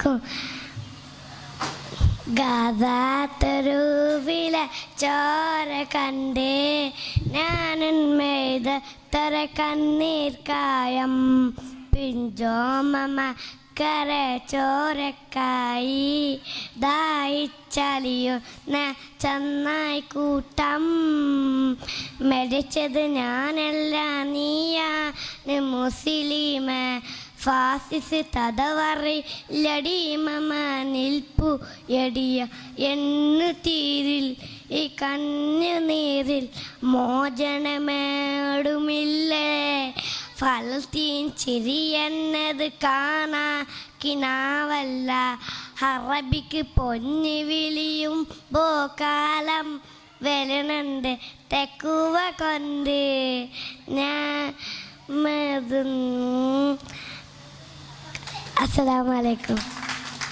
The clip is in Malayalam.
അലൈക്കും. ഗാദാത്തരുവിലെ ചോര കണ്ടേ ഞാനുന്മേത തര കണ്ണീർ കായം പിഞ്ചോമ കര ചോരക്കായി ദാഹിച്ചലിയുന്ന ചെന്നായി കൂട്ടം മരിച്ചത് ഞാനല്ല നീയാണ് മുസ്ലിമ ഫാസിസ് തടവറി ലടിമമ നിൽപ്പു എടിയ എന്നു തീരിൽ ഈ കണ്ണുനീരിൽ മോചനമേടുമില്ലേ ഫലസ്തീൻ ചിരി എന്നത് കാണാ കിനാവല്ല അറബിക്ക് പൊന്നു വിളിയും കാലം വരണുണ്ട് തെക്കുവ കൊണ്ട് ഞാൻ അസ്സലാമു അലൈക്കും.